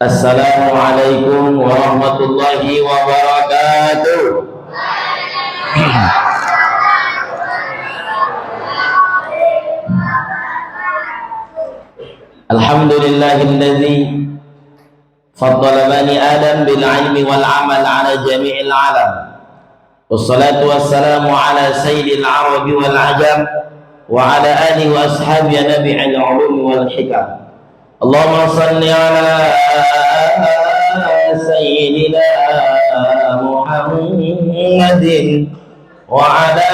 Assalamualaikum warahmatullahi wabarakatuh. Alhamdulillahilladzi faddala bani Adam bil ilmi wal amal ala jami'il alam. Wassalatu wassalamu ala sayyidil arabi wal ajam wa ala alihi wa ashabihi nabi'il ulumi wal hikam. Allahumma salli ala sayyidina Muhammadin wa ala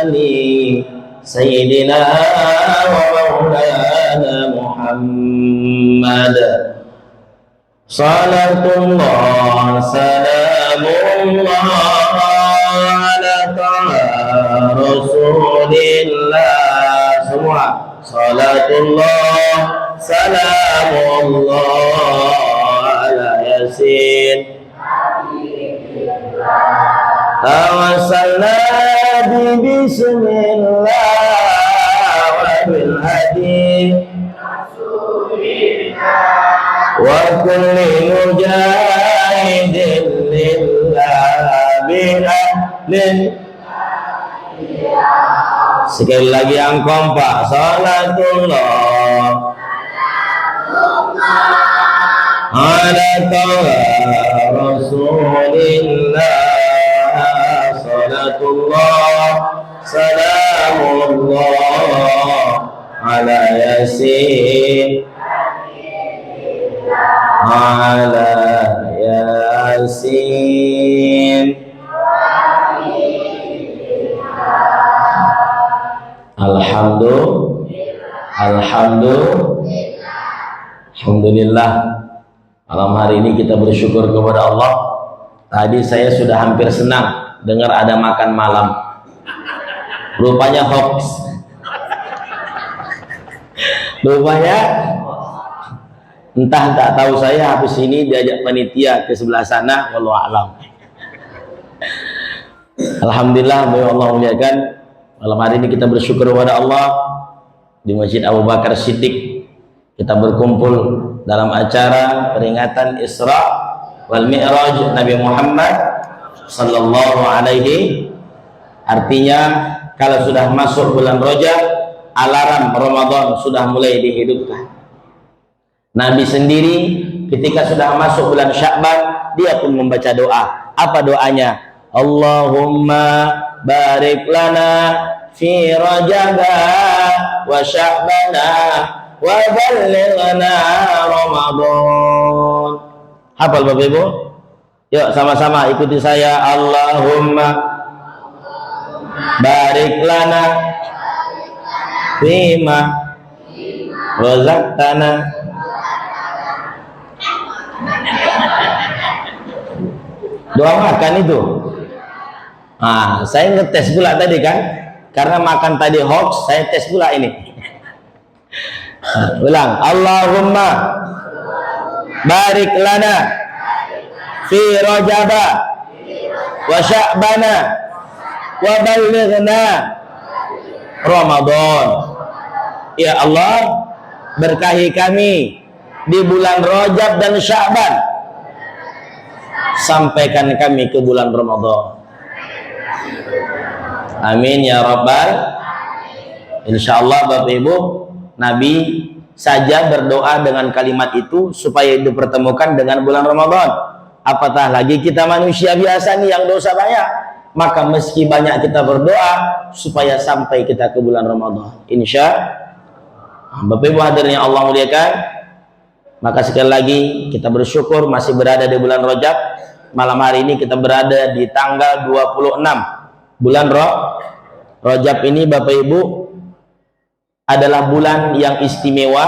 ali sayyidina wa maulana Muhammad. Salatullah salamullah ala Rasulillah. Semua salatullah salamullah ala yasin tawassalna bi bismillah wa bil hadi wa kulli mujahidin lillah bi'ahlin. Sekali lagi yang kompak. Salatullah ala Rasulillah. Salatullah salamullah ala yasin ala yasin. Alhamdulillah. Malam hari ini kita bersyukur kepada Allah. Tadi saya sudah hampir senang dengar ada makan malam. Rupanya hoax. Rupanya entah tak tahu saya habis ini diajak panitia ke sebelah sana, wallahu a'lam. Alhamdulillah, bahwa Allah muliakan. Malam hari ini kita bersyukur kepada Allah di Masjid Abu Bakar Siddiq. Kita berkumpul dalam acara peringatan Isra wal Mi'raj Nabi Muhammad sallallahu alaihi. Artinya kalau sudah masuk bulan Rajab, alarm Ramadan sudah mulai dihidupkan. Nabi sendiri ketika sudah masuk bulan Sya'ban, dia pun membaca doa. Apa doanya? Allahumma barik lana fi Rajaba wa Sya'bana wa ballighna Ramadan. Hafal Bapak Ibu? Yuk sama-sama ikuti saya. Allahumma barik lana fima razaqtana. Doa makan itu. Nah, saya ngetes pula tadi kan, karena makan tadi hoax, saya tes pula ini. Ulang. Allahumma barik lana fi Rajaba wa Sya'bana wa ballighna Ramadan. Ya Allah, berkahi kami di bulan Rajab dan Sya'ban, sampaikan kami ke bulan Ramadan. Amin ya rabbal. Insyaallah Bapak Ibu, Nabi saja berdoa dengan kalimat itu supaya dipertemukan dengan bulan Ramadan. Apatah lagi kita manusia biasa nih yang dosa banyak. Maka meski banyak kita berdoa supaya sampai kita ke bulan Ramadan. Bapak Ibu hadirin yang Allah muliakan, maka sekali lagi kita bersyukur masih berada di bulan Rajab. Malam hari ini kita berada di tanggal 26 bulan Rajab ini. Bapak Ibu, adalah bulan yang istimewa.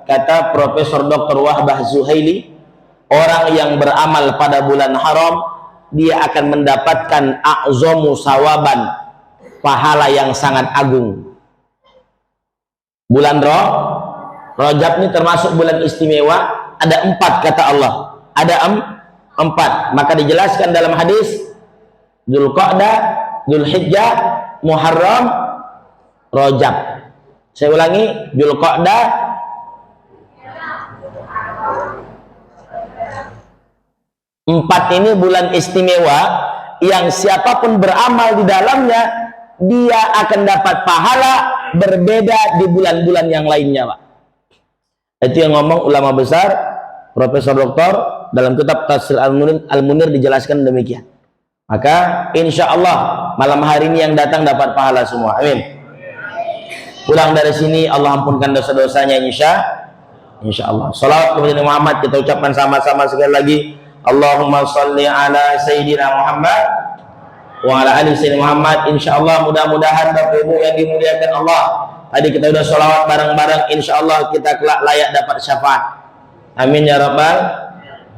Kata Profesor Dr. Wahbah Zuhaili, orang yang beramal pada bulan haram, dia akan mendapatkan a'zamu sawaban, pahala yang sangat agung. Bulan Rajab ini termasuk bulan istimewa. Ada 4 kata Allah. Ada 4. Maka dijelaskan dalam hadis, Dzulqa'dah, Dzulhijjah, Muharram, Rajab. Saya ulangi, Dzulqa'dah, 4 ini bulan istimewa yang siapapun beramal di dalamnya dia akan dapat pahala berbeda di bulan-bulan yang lainnya, Pak. Itu yang ngomong ulama besar Profesor Doktor dalam kitab Tafsir Al-Munir dijelaskan demikian. Maka insya Allah malam hari ini yang datang dapat pahala semua. Amin. Pulang dari sini Allah ampunkan dosa-dosanya insya Allah. Salawat kepada Nabi Muhammad kita ucapkan sama-sama sekali lagi. Allahumma salli ala Sayyidina Muhammad wa ala ali Sayyidina Muhammad. Insya Allah mudah-mudahan Bapak Ibu yang dimuliakan Allah, tadi kita udah sholawat bareng-bareng, insya Allah kita kelak layak dapat syafaat. Amin ya Rabbal.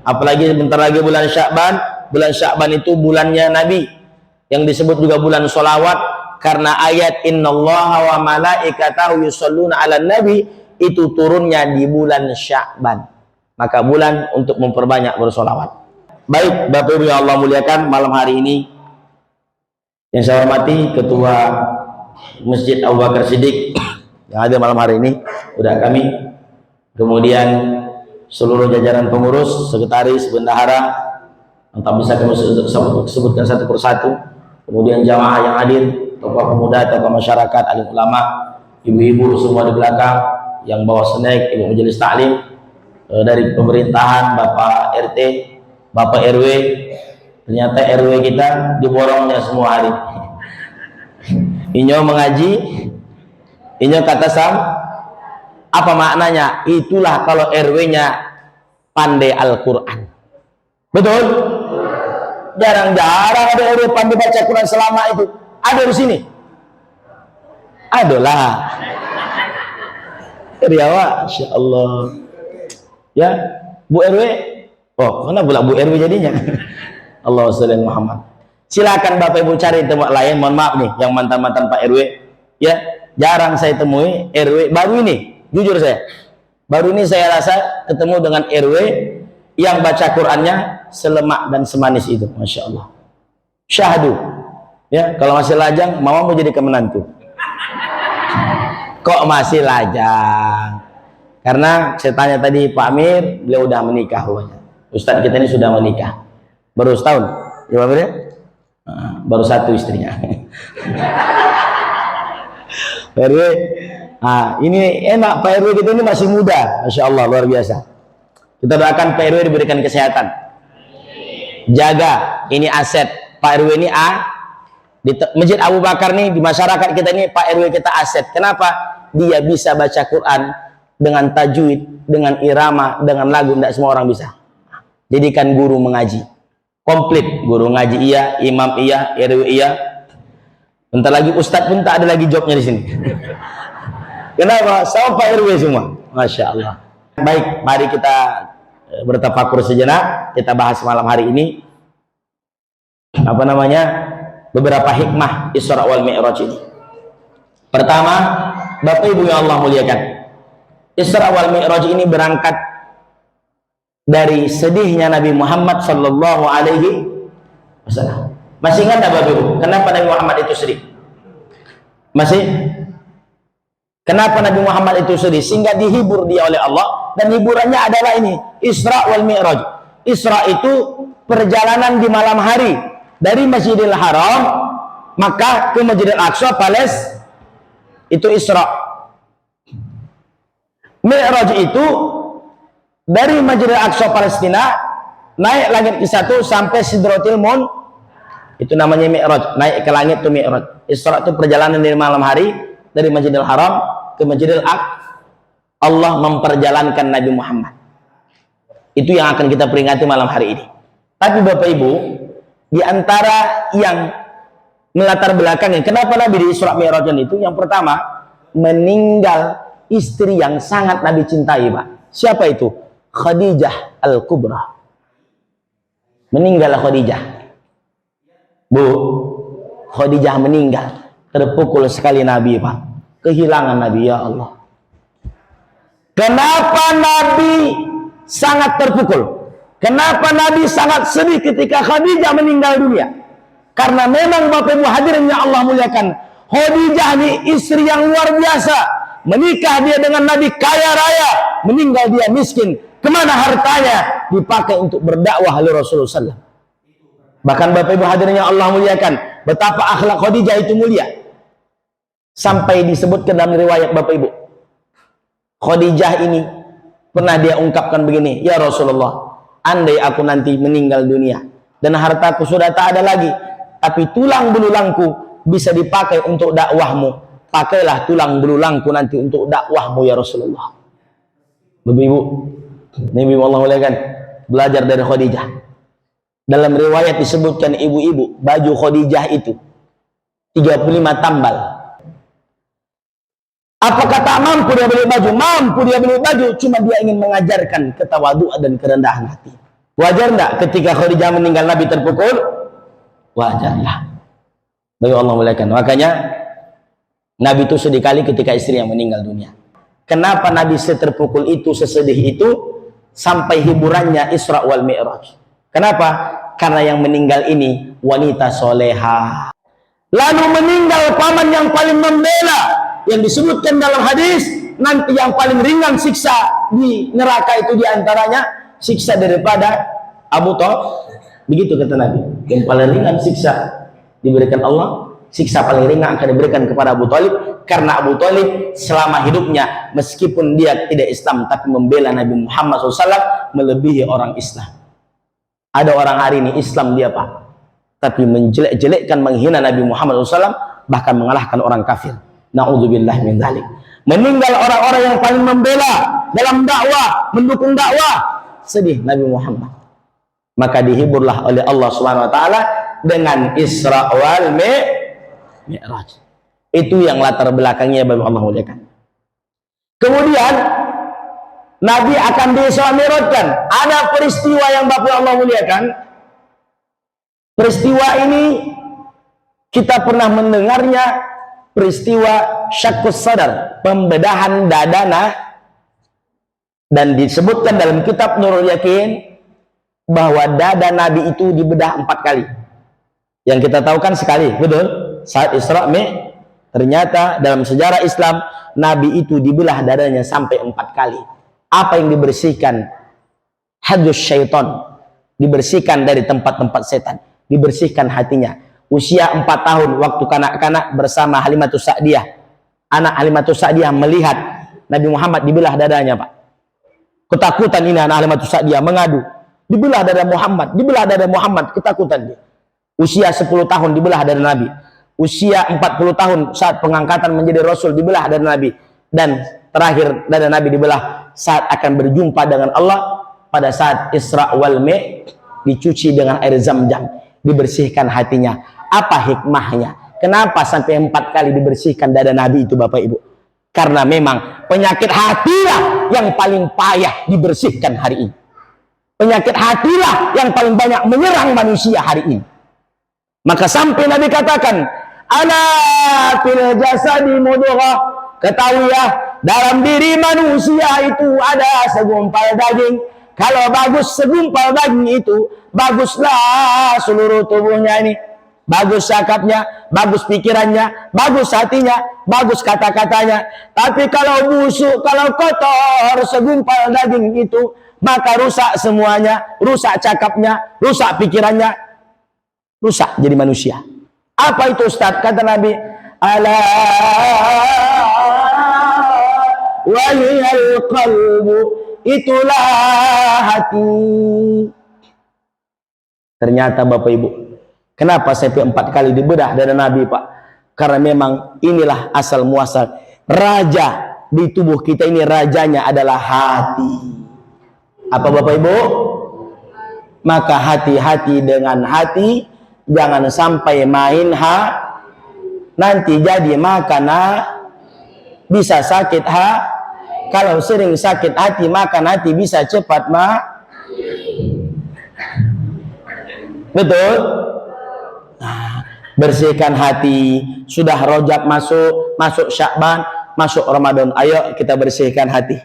Apalagi sebentar lagi bulan Sya'ban. Bulan Sya'ban itu bulannya Nabi, yang disebut juga bulan sholawat karena ayat innallaha wa malaikatahu yusholluna ala nabi itu turunnya di bulan Sya'ban. Maka bulan untuk memperbanyak bersolawat. Baik Bapak Ibu yang Allah muliakan, malam hari ini yang saya hormati Ketua Masjid Abu Bakar Siddiq yang ada malam hari ini, udah kami, kemudian seluruh jajaran pengurus, sekretaris, bendahara, entah bisa kami sebutkan satu persatu, kemudian jamaah yang hadir, tokoh pemuda, tokoh masyarakat, alim ulama, ibu-ibu semua di belakang, yang bawa snack, ibu majelis taklim, dari pemerintahan, Bapak RT, Bapak RW, ternyata RW kita diborongnya semua hari. Inyo mengaji, inyo kata Sam, apa maknanya? Itulah kalau RW-nya pandai Al-Quran. Betul? Jarang-jarang ada RW pandai baca Quran selama itu. Ada di sini? Adalah. Riawa, Insya Allah. Ya, Bu RW. Oh, kenapa pula Bu RW jadinya? Allahumma sholli ala Muhammad. Silakan Bapak Ibu cari tempat lain. Mohon maaf nih, yang mantan-mantan Pak RW. Ya, jarang saya temui RW baru ini. Jujur saya, baru ini saya rasa ketemu dengan RW yang baca Qurannya selemak dan semanis itu, Masya Allah. Syahdu. Ya, kalau masih lajang, mama mau jadi kemenantu. Kok masih lajang? Karena saya tanya tadi Pak Amir, beliau udah menikah rupanya. Ustadz kita ini sudah menikah. Baru setahun. Ya Pak Amir ya? Baru 1 istrinya. Pak RW, ini enak, Pak RW kita ini masih muda. Masya Allah, luar biasa. Kita doakan Pak RW diberikan kesehatan. Jaga, ini aset. Pak RW ini di Masjid Abu Bakar nih, di masyarakat kita ini, Pak RW kita aset. Kenapa? Dia bisa baca Quran dengan tajwid, dengan irama, dengan lagu, tidak semua orang bisa. Jadikan guru mengaji. Komplit, guru ngaji iya, imam iya, RW iya. Bentar lagi Ustadz pun tak ada lagi jobnya di sini. Kenapa? Sama Pak RW semua. Masya Allah. Baik, mari kita bertafakur sejenak. Kita bahas malam hari ini apa namanya, beberapa hikmah Isra wal Mi'raj ini. Pertama, Bapak Ibu yang Allah muliakan, Isra wal Mi'raj ini berangkat dari sedihnya Nabi Muhammad sallallahu alaihi wasallam. Masih ingat Bapak Ibu, kenapa Nabi Muhammad itu sedih? Masih? Kenapa Nabi Muhammad itu sedih? Sehingga dihibur dia oleh Allah, dan hiburannya adalah ini, Isra wal Mi'raj. Isra itu perjalanan di malam hari dari Masjidil Haram Makkah ke Masjidil Aqsa Palestina, itu Isra. Mi'raj itu dari Masjidil Aqsa Palestina naik langit ke-1 sampai Sidratil Muntaha, itu namanya Mi'raj. Naik ke langit itu Mi'raj. Isra itu perjalanan dari malam hari dari Masjidil Haram ke Masjidil Aqsa. Allah memperjalankan Nabi Muhammad. Itu yang akan kita peringati malam hari ini. Tapi Bapak Ibu, di antara yang melatar belakangnya kenapa Nabi di Isra Mi'raj itu, yang pertama, meninggal istri yang sangat Nabi cintai, Pak. Siapa itu? Khadijah Al-Kubra. Meninggal Khadijah. Bu, Khadijah meninggal. Terpukul sekali Nabi, Pak. Kehilangan Nabi, ya Allah. Kenapa Nabi sangat terpukul? Kenapa Nabi sangat sedih ketika Khadijah meninggal dunia? Karena memang Bapak Ibu hadirin yang Allah muliakan, Khadijah ini istri yang luar biasa. Menikah dia dengan Nabi kaya raya, meninggal dia miskin. Kemana hartanya? Dipakai untuk berdakwah oleh Rasulullah SAW. Bahkan Bapak Ibu hadirin yang Allah muliakan, betapa akhlak Khadijah itu mulia. Sampai disebutkan dalam riwayat Bapak Ibu, Khadijah ini pernah dia ungkapkan begini, ya Rasulullah, andai aku nanti meninggal dunia dan hartaku sudah tak ada lagi, tapi tulang belulangku bisa dipakai untuk dakwahmu, pakailah tulang belulangku nanti untuk dakwahmu ya Rasulullah. Bapak Ibu, Nabi Allah muliakan, belajar dari Khadijah. Dalam riwayat disebutkan ibu-ibu, baju Khadijah itu 35 tambal. Apakah tak mampu dia beli baju? Mampu dia beli baju, cuma dia ingin mengajarkan ketawaduan dan kerendahan hati. Wajar enggak ketika Khadijah meninggal Nabi terpukul? Wajarlah. Bagi Allah muliakan. Makanya Nabi itu sedih kali ketika istri yang meninggal dunia. Kenapa Nabi terpukul itu, sesedih itu, sampai hiburannya Isra wal Mi'raj? Kenapa? Karena yang meninggal ini wanita soleha. Lalu meninggal paman yang paling membela, yang disebutkan dalam hadis, nanti yang paling ringan siksa di neraka itu diantaranya siksa daripada Abu Thalib. Begitu kata Nabi. Yang paling ringan siksa diberikan Allah, siksa paling ringan akan diberikan kepada Abu Thalib, karena Abu Thalib selama hidupnya meskipun dia tidak Islam tapi membela Nabi Muhammad SAW melebihi orang Islam. Ada orang hari ini Islam dia Pak, tapi menjelek-jelekkan, menghina Nabi Muhammad SAW, bahkan mengalahkan orang kafir. Na'udzubillah min dzalik. Meninggal orang-orang yang paling membela dalam dakwah, mendukung dakwah, sedih Nabi Muhammad. Maka dihiburlah oleh Allah Subhanahu wa taala dengan Isra wal Mi'raj. Itu yang latar belakangnya Bapak Allah muliakan. Kemudian Nabi akan di-Isra Mi'rajkan. Ada peristiwa yang Bapak Allah muliakan. Peristiwa ini kita pernah mendengarnya, peristiwa syakkus sadar, pembedahan dadana, dan disebutkan dalam kitab Nurul Yakin bahwa dada Nabi itu dibedah 4 kali. Yang kita tahu kan sekali, betul? Saat Isra Mi'raj, ternyata dalam sejarah Islam Nabi itu dibelah dadanya sampai 4 kali. Apa yang dibersihkan? Hadus syaitan, dibersihkan dari tempat-tempat setan, dibersihkan hatinya. Usia 4 tahun waktu kanak-kanak bersama Halimatus Sa'diyah, anak Halimatus Sa'diyah melihat Nabi Muhammad dibelah dadanya Pak. Ketakutan ini anak Halimatus Sa'diyah mengadu, dibelah dada Muhammad, dibelah dada Muhammad, ketakutan dia. Usia 10 tahun dibelah dada Nabi. Usia 40 tahun saat pengangkatan menjadi Rasul dibelah dada Nabi. Dan terakhir dada Nabi dibelah saat akan berjumpa dengan Allah pada saat Isra wal Mi'raj, dicuci dengan air Zam-Zam, dibersihkan hatinya. Apa hikmahnya? Kenapa sampai 4 kali dibersihkan dada Nabi itu Bapak Ibu? Karena memang penyakit hatilah yang paling payah dibersihkan hari ini. Penyakit hatilah yang paling banyak menyerang manusia hari ini. Maka sampai Nabi katakan, "Ala fil jasadi mudghah." Ketahui ya, dalam diri manusia itu ada segumpal daging. Kalau bagus segumpal daging itu, baguslah seluruh tubuhnya ini. Bagus cakapnya, bagus pikirannya, bagus hatinya, bagus kata-katanya. Tapi kalau busuk, kalau kotor segumpal daging itu, maka rusak semuanya, rusak cakapnya, rusak pikirannya, rusak jadi manusia. Apa itu Ustaz? Kata Nabi, ala waliyal qalbu, itulah hati. Ternyata Bapak Ibu, kenapa sampai 4 kali dibedah dada Nabi Pak? Karena memang inilah asal muasal raja di tubuh kita ini, rajanya adalah hati. Apa Bapak Ibu? Maka hati-hati dengan hati, jangan sampai main nanti jadi makanan bisa sakit kalau sering sakit hati maka nanti bisa cepat betul. Nah, bersihkan hati. Sudah Rajab masuk Sya'ban, masuk Ramadan, ayo kita bersihkan hati.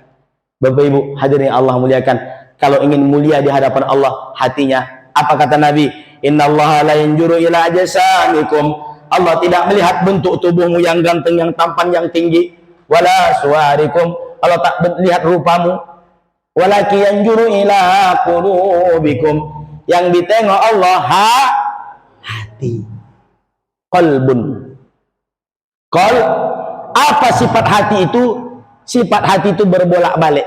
Bapak Ibu hadirin Allah muliakan, kalau ingin mulia di hadapan Allah hatinya, apa kata Nabi? Innallaha la yanzuru ila ajsamikum. Allah tidak melihat bentuk tubuhmu yang ganteng, yang tampan, yang tinggi. Wala suwarikum. Allah tak melihat rupamu. Walakin yanjuru ila qulubikum. Yang ditengok Allah hati. Qalbun. Apa sifat hati itu? Sifat hati itu berbolak-balik.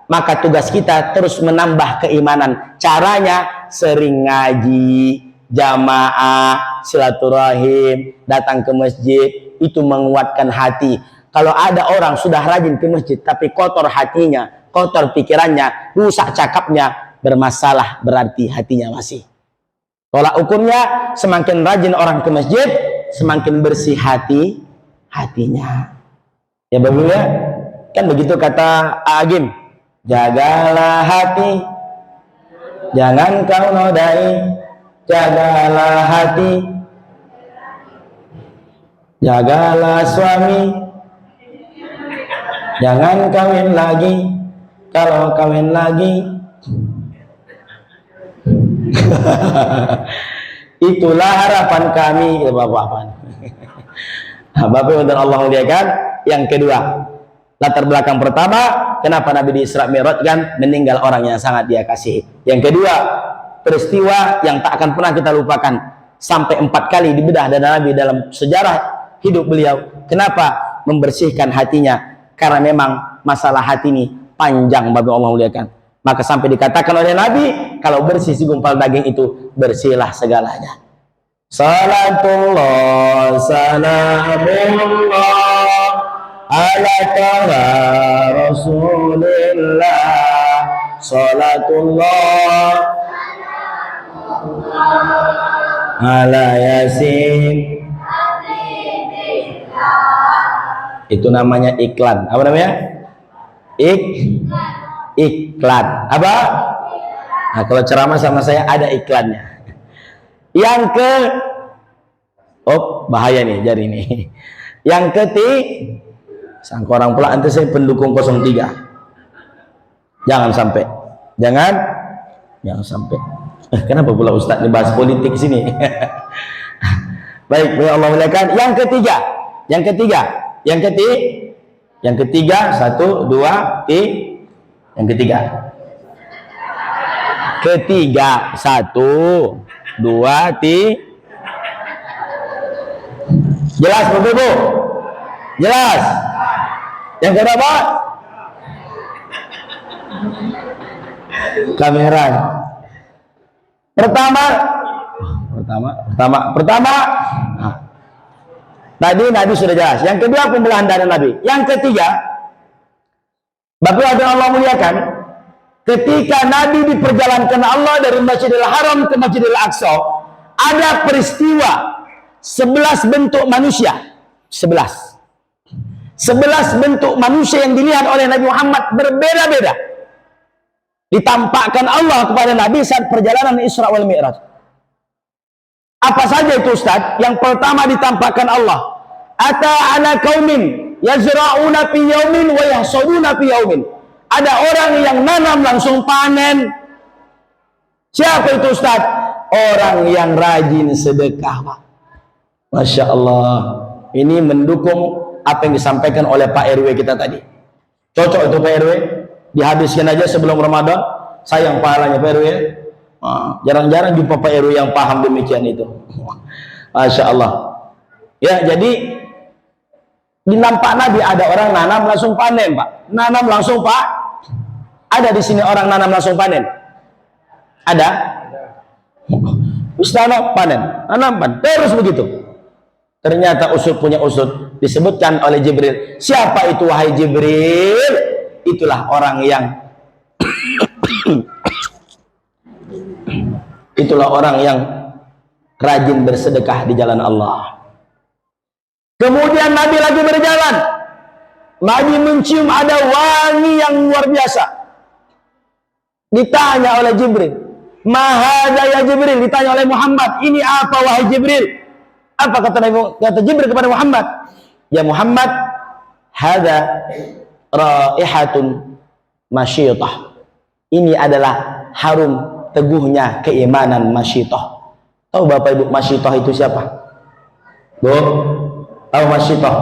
Maka tugas kita terus menambah keimanan. Caranya sering ngaji, jamaah, silaturahim, datang ke masjid, itu menguatkan hati. Kalau ada orang sudah rajin ke masjid tapi kotor hatinya, kotor pikirannya, rusak cakapnya, bermasalah, berarti hatinya masih. Tolak ukurnya, semakin rajin orang ke masjid, semakin bersih hatinya. Ya Bapak ya, kan begitu kata Agim, jagalah hati, jangan kau nodai, jagalah hati, jagalah suami, jangan kawin lagi, kalau kawin lagi itulah harapan kami ya Bapak. Bapak yang Allah muliakan. Yang kedua, latar belakang pertama, kenapa Nabi di Isra Mi'raj kan meninggal orang yang sangat dia kasih. Yang kedua, peristiwa yang tak akan pernah kita lupakan, sampai 4 kali dibedah dan Nabi dalam sejarah hidup beliau. Kenapa? Membersihkan hatinya, karena memang masalah hati ini panjang Bapak Allah muliakan. Maka sampai dikatakan oleh Nabi, kalau bersih segumpal daging itu, bersihlah segalanya. Salatullah salamullah ala kala Rasulillah. Salatullah ala Yasin. Itu namanya iklan. Apa namanya? Iklan. Apa? Nah, kalau ceramah sama saya ada iklannya. Yang bahaya nih jari ini. Yang sangka orang pula nanti saya pendukung 03. Jangan sampai. Jangan sampai. Kenapa pula Ustaz ini bahas politik sini? Baik, ya Allah muliakan. Yang ketiga, 1, 2, 3. Yang ketiga, 1, 2, 3. Jelas Bapak Ibu? Jelas? Yang keberapa? Kamera. Pertama. Nah, tadi Nabi sudah jelas. Yang kedua, pembelahan dari Nabi. Yang ketiga, Bapak Allah muliakan, ketika Nabi diperjalankan Allah dari Masjidil Haram ke Masjidil Aqsa, ada peristiwa 11 bentuk manusia. 11 bentuk manusia yang dilihat oleh Nabi Muhammad berbeda-beda. Ditampakkan Allah kepada Nabi saat perjalanan Isra wal Mi'raj. Apa saja itu Ustaz? Yang pertama ditampakkan Allah. Ata ana qaumin yazra'una fi yaumin wa yahsuduna fi yaumin. Ada orang yang nanam langsung panen. Siapa itu Ustaz? Orang yang rajin sedekah, Pak. Masya Allah. Ini mendukung apa yang disampaikan oleh Pak RW kita tadi. Cocok itu Pak RW. Dihabiskan aja sebelum Ramadan. Sayang pahalanya Pak RW. Jarang-jarang jumpa Pak RW yang paham demikian itu. Masya Allah. Ya, jadi di nampak Nabi ada orang nanam langsung panen, Pak. Nanam langsung, Pak. Ada di sini orang nanam langsung panen? Ada? Ustaz panen, nanam panen, terus begitu. Ternyata usut punya usut, disebutkan oleh Jibril. Siapa itu wahai Jibril? Itulah orang yang rajin bersedekah di jalan Allah. Kemudian Nabi lagi berjalan. Nabi mencium ada wangi yang luar biasa. Ditanya oleh Jibril, "Mahadha ya Jibril?" Ditanya oleh Muhammad, "Ini apa wahai Jibril?" Apa kata Jibril kepada Muhammad? "Ya Muhammad, hadza raihatun masyitah." Ini adalah harum teguhnya keimanan masyitah. Tahu Bapak Ibu masyitah itu siapa? Bu, tahu masyitah?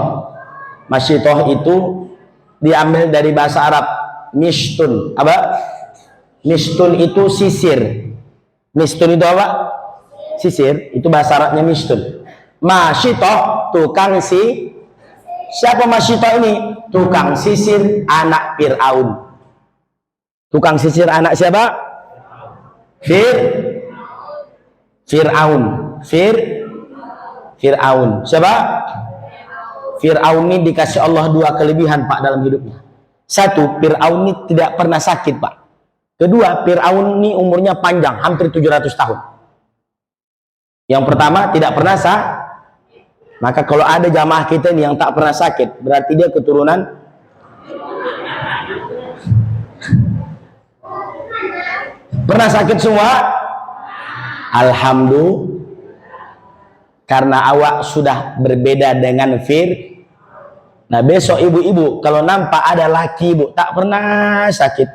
Masyitah itu diambil dari bahasa Arab mishtun. Apa? Mishtun itu sisir. Mishtun itu apa? Sisir. Itu bahasa Arabnya mishtun. Masyitoh, tukang si. Siapa masyitoh ini? Tukang sisir anak Fir'aun. Tukang sisir anak siapa? Fir'aun. Fir'aun. Siapa? Fir'aun ini dikasih Allah dua kelebihan Pak dalam hidupnya. Satu, Fir'aun ini tidak pernah sakit Pak. Kedua, Fir'aun ini umurnya panjang, hampir 700 tahun. Yang pertama, tidak pernah Maka kalau ada jamaah kita ini yang tak pernah sakit, berarti dia keturunan pernah sakit semua. Alhamdulillah, karena awak sudah berbeda dengan Nah besok ibu-ibu kalau nampak ada laki ibu tak pernah sakit,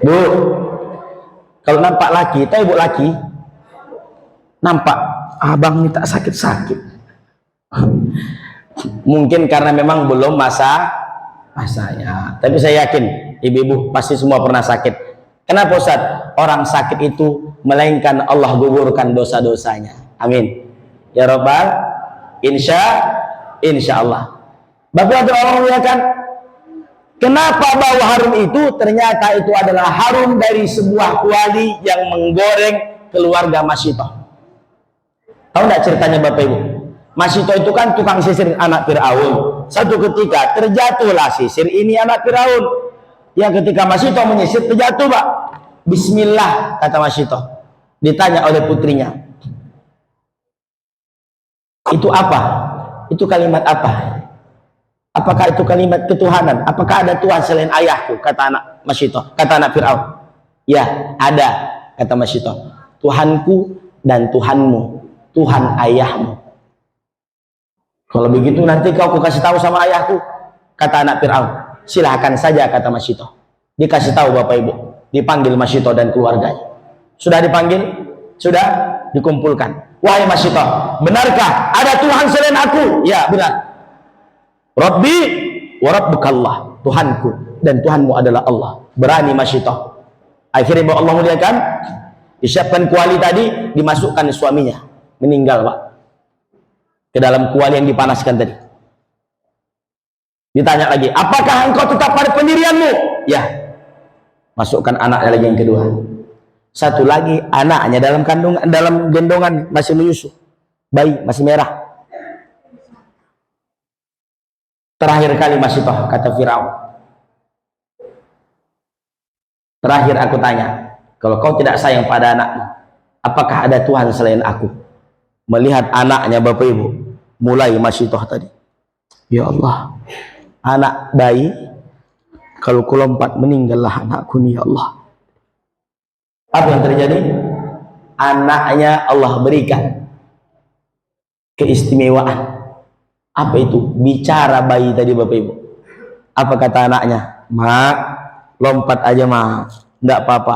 bu, kalau nampak laki, tahu ibu laki nampak abang ini tak sakit-sakit, mungkin karena memang belum masanya. Tapi saya yakin ibu-ibu pasti semua pernah sakit. Kenapa Ustaz? Orang sakit itu melainkan Allah gugurkan dosa-dosanya. Amin ya Rabbal. Insya Allah. Bapak Allah muliakan, kenapa bau harum itu? Ternyata itu adalah harum dari sebuah kuali yang menggoreng keluarga Masyitoh. Tahu enggak ceritanya Bapak Ibu? Masyitoh itu kan tukang sisir anak Fir'aun. Satu ketika terjatuhlah sisir ini anak Fir'aun. Yang ketika Masyitoh menyisir terjatuh Pak. Bismillah kata Masyitoh. Ditanya oleh putrinya, itu apa? Itu kalimat apa? Apakah itu kalimat ketuhanan? Apakah ada Tuhan selain ayahku? Kata anak Masyitoh, kata anak Fir'aun. Ya ada, kata Masyitoh. Tuhanku dan Tuhanmu, Tuhan ayahmu. Kalau begitu nanti kau kasih tahu sama ayahku, kata anak Fir'aun. Silahkan saja, kata Masyitoh. Dikasih tahu Bapak Ibu, dipanggil Masyitoh dan keluarganya. Sudah dipanggil, sudah dikumpulkan. Wahai Masyitoh, benarkah ada Tuhan selain aku? Ya benar. Rabbi wa rabbukallah, Tuhanku dan Tuhanmu adalah Allah. Berani Masyitoh. Akhirnya Allah muliakan, disiapkan kuali tadi, dimasukkan suaminya, meninggal Pak, ke dalam kuali yang dipanaskan tadi. Ditanya lagi, apakah engkau tetap pada pendirianmu? Ya. Masukkan anaknya lagi yang kedua. Satu lagi anaknya dalam kandungan, dalam gendongan masih menyusu, bayi masih merah. Terakhir kali Masyitoh, kata Firaun, terakhir aku tanya, kalau kau tidak sayang pada anakmu, apakah ada Tuhan selain aku? Melihat anaknya Bapak Ibu, mulai Masyitoh tadi, ya Allah, anak bayi, kalau ku lompat meninggallah anakku nih ya Allah. Apa yang terjadi? Anaknya Allah berikan keistimewaan. Apa itu? Bicara bayi tadi Bapak Ibu. Apa kata anaknya? Mak, lompat aja mak, enggak apa-apa,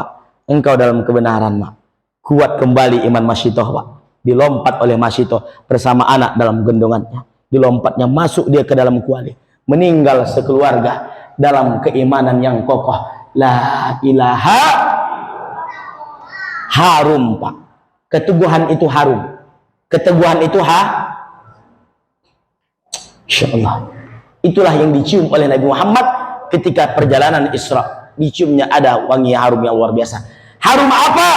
engkau dalam kebenaran mak. Kuat kembali iman Masyitoh Pak. Dilompat oleh Masyitoh bersama anak dalam gendongannya. Dilompatnya masuk dia ke dalam kuali. Meninggal sekeluarga dalam keimanan yang kokoh. La ilaha. Harum Pak. Keteguhan itu harum. Keteguhan itu Insyaallah. Itulah yang dicium oleh Nabi Muhammad ketika perjalanan Isra. Diciumnya ada wangi harum yang luar biasa. Harum apa?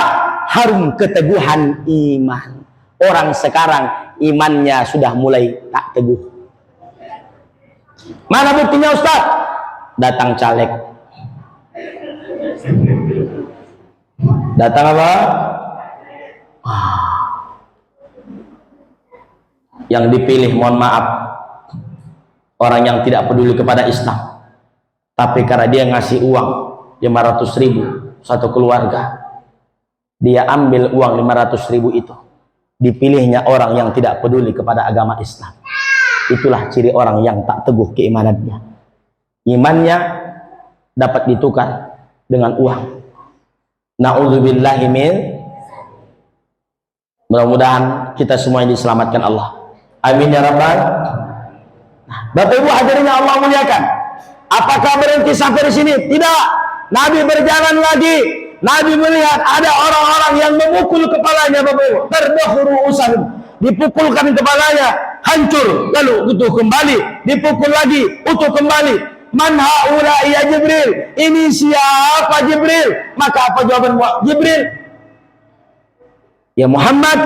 Harum keteguhan iman. Orang sekarang imannya sudah mulai tak teguh. Mana buktinya Ustaz? Datang caleg. Datang apa? Yang dipilih, mohon maaf, orang yang tidak peduli kepada Islam, tapi karena dia ngasih uang 500.000 satu keluarga, dia ambil uang 500.000 itu, dipilihnya orang yang tidak peduli kepada agama Islam. Itulah ciri orang yang tak teguh keimanannya. Imannya dapat ditukar dengan uang. Na'udzubillahi min. Mudah-mudahan kita semua diselamatkan Allah. Amin ya rabbal. Nah, Bapak Ibu hadirin yang Allah muliakan, apakah berhenti sampai di sini? Tidak. Nabi berjalan lagi. Nabi melihat ada orang-orang yang memukul kepalanya, Bapak Ibu. Tardahuru usahum, dipukulkan kepalanya, hancur, lalu utuh kembali, dipukul lagi, utuh kembali. Man haula ya Jibril? Ini siapa Jibril? Maka apa jawaban Jibril? Ya Muhammad,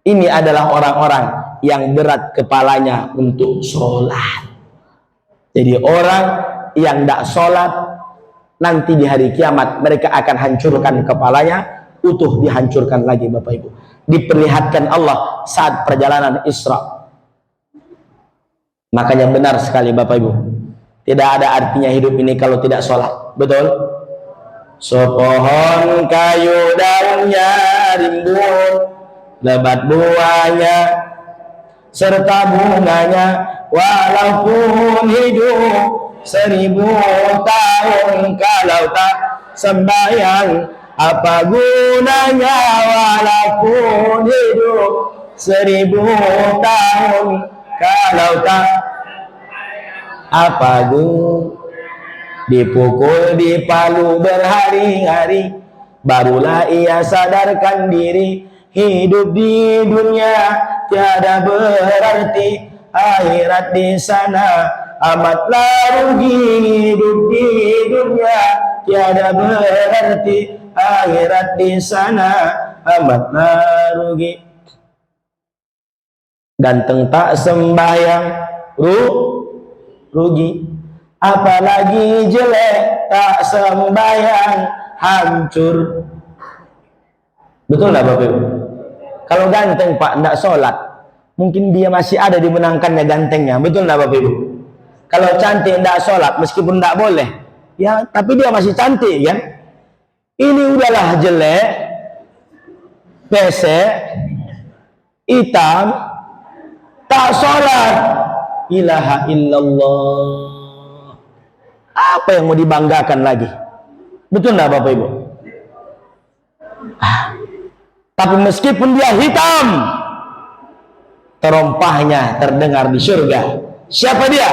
ini adalah orang-orang yang berat kepalanya untuk sholat. Jadi orang yang tidak sholat, nanti di hari kiamat mereka akan hancurkan kepalanya, utuh dihancurkan lagi, Bapak Ibu. Diperlihatkan Allah saat perjalanan Isra. Makanya benar sekali Bapak Ibu, tidak ada artinya hidup ini kalau tidak sholat. Betul? Sepohon kayu daunnya rimbun, lebat buahnya serta bunganya, walaupun hidup 1000 tahun kalau tak sembahyang, apa gunanya walaupun hidup 1000 tahun kalau tak apa gunanya. Dipukul, dipalu berhari-hari, barulah ia sadarkan diri, hidup di dunia tiada berarti, akhirat di sana amatlah rugi. Hidup di dunia tiada berarti, akhirat di sana amatlah rugi. Ganteng tak sembahyang rugi, apalagi jelek tak sembahyang hancur. Betul nggak Bapak Ibu? Kalau ganteng Pak tidak sholat, mungkin dia masih ada dimenangkannya gantengnya. Betul nggak Bapak Ibu? Kalau cantik tidak sholat, meskipun tidak boleh, ya tapi dia masih cantik kan? Ini udahlah jelek, pesek, hitam, tak sholat, ilaha illallah. Apa yang mau dibanggakan lagi? Betul nggak Bapak Ibu? Tapi meskipun dia hitam, terompahnya terdengar di surga. Siapa dia?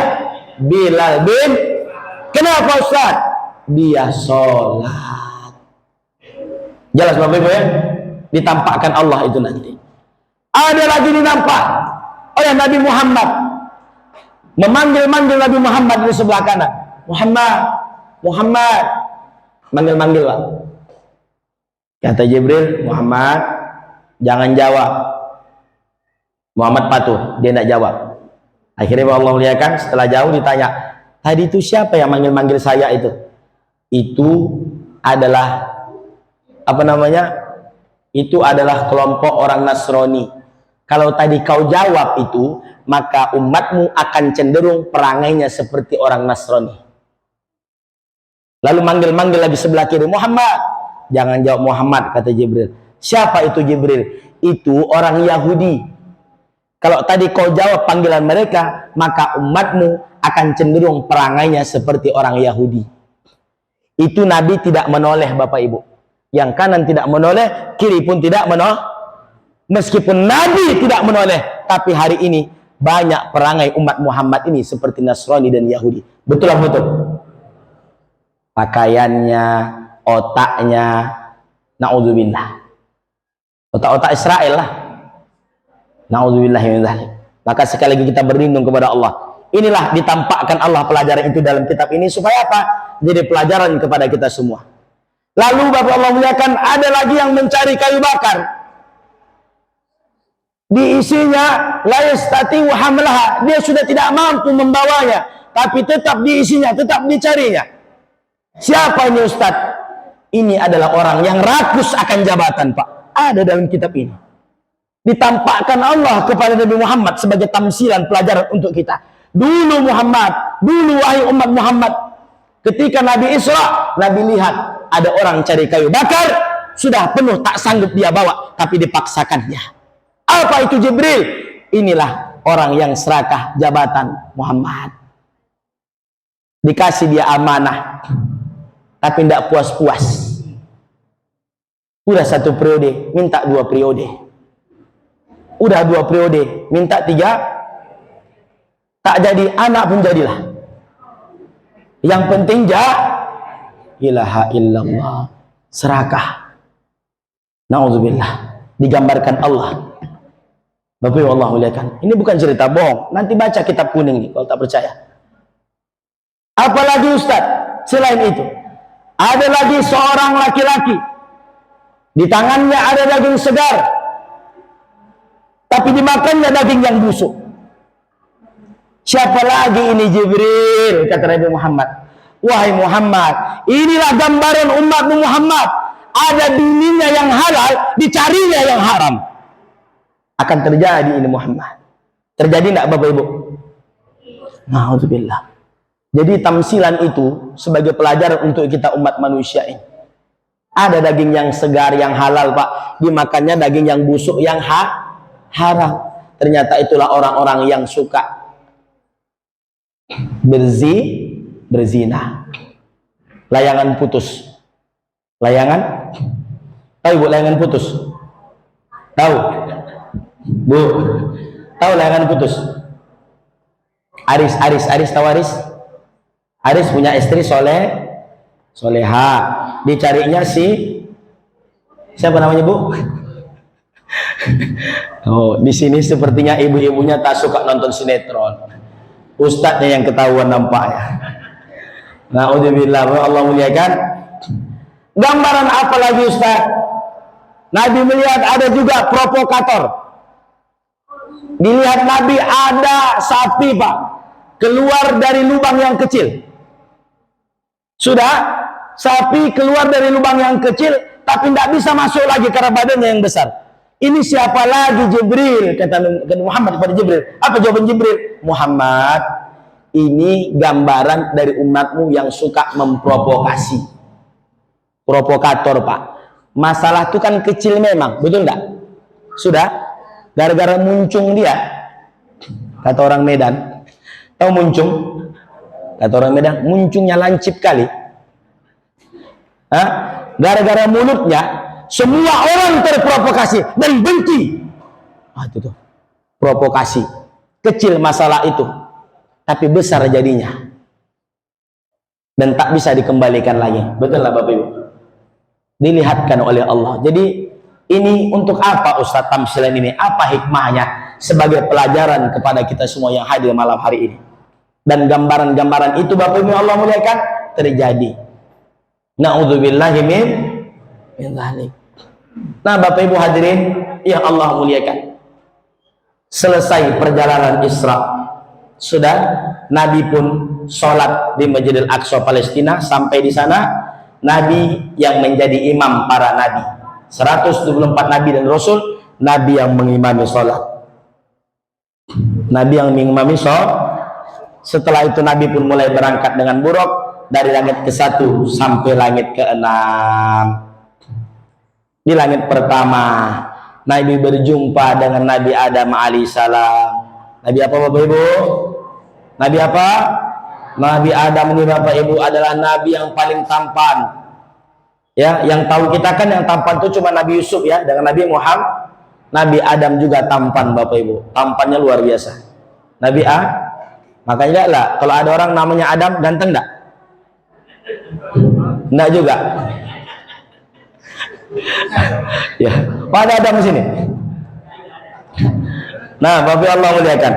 Bilal bin. Kenapa Ustaz? Dia sholat. Jelas Bapak Ibu ya? Ditampakkan Allah itu nanti. Ada lagi dinampak oleh Nabi Muhammad, memanggil-manggil Nabi Muhammad di sebelah kanan. Muhammad, manggil-manggil lah. Kata Jibril, Muhammad, jangan jawab. Muhammad patuh, dia tidak jawab. Akhirnya Allah muliakan, setelah jauh ditanya, tadi itu siapa yang manggil-manggil saya itu? Itu adalah apa namanya? Itu adalah kelompok orang Nasrani. Kalau tadi kau jawab itu, maka umatmu akan cenderung perangainya seperti orang Nasrani. Lalu manggil-manggil lagi sebelah kiri, Muhammad. Jangan jawab Muhammad, kata Jibril. Siapa itu Jibril? Itu orang Yahudi. Kalau tadi kau jawab panggilan mereka, maka umatmu akan cenderung perangainya seperti orang Yahudi. Itu Nabi tidak menoleh Bapak Ibu. Yang kanan tidak menoleh, kiri pun tidak menoleh. Meskipun Nabi tidak menoleh, tapi hari ini banyak perangai umat Muhammad ini seperti Nasrani dan Yahudi. Betul atau betul? Pakaiannya, otaknya, na'udzubillah. Otak-otak Israel lah. Na'udzubillah min dzalik. Maka sekali lagi kita berlindung kepada Allah. Inilah ditampakkan Allah pelajaran itu dalam kitab ini supaya apa? Jadi pelajaran kepada kita semua. Lalu Bapak Allah muliakan, ada lagi yang mencari kayu bakar. Diisinya la yastati'u hamlaha. Dia sudah tidak mampu membawanya, tapi tetap diisinya, tetap dicarinya. Siapa ini Ustaz? Ini adalah orang yang rakus akan jabatan Pak. Ada dalam kitab ini. Ditampakkan Allah kepada Nabi Muhammad sebagai tamsilan pelajaran untuk kita. Dulu Muhammad, dulu wahai umat Muhammad, ketika Nabi Isra, Nabi lihat ada orang cari kayu bakar, sudah penuh tak sanggup dia bawa, tapi dipaksakannya. Apa itu Jibril? Inilah orang yang serakah jabatan Muhammad. Dikasih dia amanah, tapi tidak puas-puas. Udah 1 periode, minta 2 periode. Udah 2 periode, minta 3. Tak jadi anak pun jadilah. Yang penting ilaha illallah, serakah. Nauzubillah, digambarkan Allah. Bapak Ibu Allah muliakan. Ini bukan cerita bohong. Nanti baca kitab kuning nih kalau tak percaya. Apalagi Ustaz, selain itu, ada lagi seorang laki-laki. Di tangannya ada daging segar, tapi dimakannya daging yang busuk. Siapa lagi ini? Jibril, kata Nabi Muhammad. Wahai Muhammad, inilah gambaran umatmu Muhammad. Ada bininya yang halal, dicarinya yang haram. Akan terjadi ini Muhammad. Terjadi enggak Bapak Ibu? Na'udzubillah. Jadi tamsilan itu sebagai pelajaran untuk kita umat manusia ini. Ada daging yang segar, yang halal Pak, dimakannya daging yang busuk, yang haram. Ternyata itulah orang-orang yang suka berzina. Layangan putus. Layangan? Tahu Bu layangan putus? Tahu? Bu, tahu layangan putus? Aris tahu Aris? Aris punya istri soleha, dicarinya siapa namanya Bu? Oh, di sini sepertinya ibu-ibunya tak suka nonton sinetron. Ustadznya yang ketahuan nampaknya. Na'udzubillah, Allah muliakan. Gambaran apa lagi Ustaz? Nabi melihat ada juga provokator. Dilihat Nabi ada sapi Pak, keluar dari lubang yang kecil. Sudah, sapi keluar dari lubang yang kecil, tapi tidak bisa masuk lagi karena badannya yang besar. Ini siapa lagi? Jibril, kata Muhammad kepada Jibril. Apa jawaban Jibril? Muhammad, ini gambaran dari umatmu yang suka memprovokasi. Provokator Pak. Masalah itu kan kecil memang, betul enggak? Sudah, gara-gara muncung dia, kata orang Medan. Tahu muncung? Kata orang Medan, muncungnya lancip kali. Gara-gara mulutnya, semua orang terprovokasi dan benci. Itu tuh, provokasi. Kecil masalah itu, tapi besar jadinya. Dan tak bisa dikembalikan lagi. Betul lah Bapak Ibu? Dilihatkan oleh Allah. Jadi, ini untuk apa Ustaz tamsilan ini? Apa hikmahnya? Sebagai pelajaran kepada kita semua yang hadir malam hari ini. Dan gambaran-gambaran itu Bapak Ibu Allah muliakan terjadi. Na'udzubillahi min dzalik. Nah Bapak Ibu hadirin yang Allah muliakan, selesai perjalanan Isra, sudah Nabi pun sholat di Masjidil Aqsa Palestina. Sampai di sana Nabi yang menjadi imam para nabi, 124 nabi dan rasul, Nabi yang mengimami sholat. Nabi yang mengimami sholat. Setelah itu Nabi pun mulai berangkat dengan buruk dari langit ke-1 sampai langit ke-6. Di langit pertama Nabi berjumpa dengan Nabi Adam alaihissalam. Nabi apa Bapak Ibu? Nabi apa? Nabi Adam ini Bapak Ibu adalah Nabi yang paling tampan. Ya, yang tahu kita kan yang tampan itu cuma Nabi Yusuf ya, dengan Nabi Muhammad. Nabi Adam juga tampan Bapak Ibu. Tampannya luar biasa. Nabi makanya lah kalau ada orang namanya Adam ganteng enggak? Enggak juga. Ya, pada Adam di sini. Nah, Bapak Allah muliakan.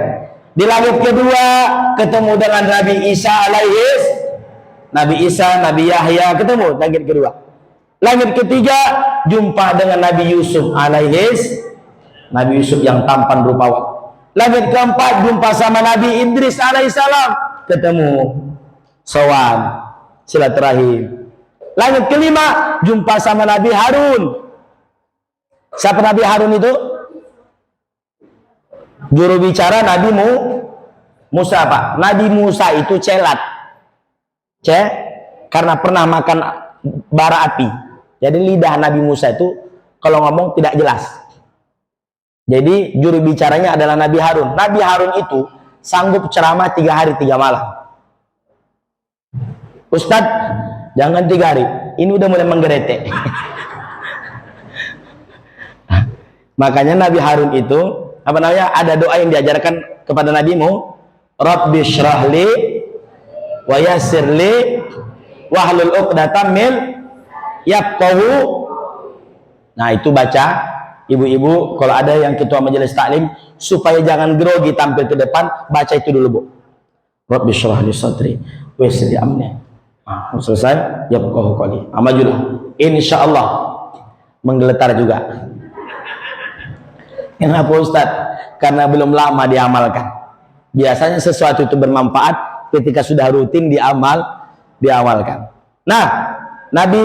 Di langit kedua ketemu dengan Nabi Isa alaihis. Nabi Isa, Nabi Yahya ketemu langit kedua. Langit ketiga jumpa dengan Nabi Yusuf alaihis. Nabi Yusuf yang tampan rupawan. Langit keempat jumpa sama Nabi Idris alaihissalam, ketemu sowan silaturahim. Langit kelima jumpa sama Nabi Harun. Siapa Nabi Harun itu? Juru bicara Nabi Musa Pak. Nabi Musa itu celat, karena pernah makan bara api. Jadi lidah Nabi Musa itu kalau ngomong tidak jelas. Jadi juru bicaranya adalah Nabi Harun. Nabi Harun itu sanggup ceramah 3 hari 3 malam. Ustadz, jangan 3 hari. Ini udah mulai menggeretek. Makanya Nabi Harun itu, apa namanya, ada doa yang diajarkan kepada Nabi Rabbi syrah li wa yassir li wahlul 'uqdatam min yafqahu. Nah, itu baca ibu-ibu kalau ada yang ketua majelis taklim supaya jangan grogi tampil ke depan, baca itu dulu, Bu. Rabbi syrah li sadri wa yassir li amri. Nah, selesai yafqahu qali. Amajulah. Insyaallah menggeletar juga. Kenapa Ustaz? Karena belum lama diamalkan. Biasanya sesuatu itu bermanfaat ketika sudah rutin diamalkan. Nah, Nabi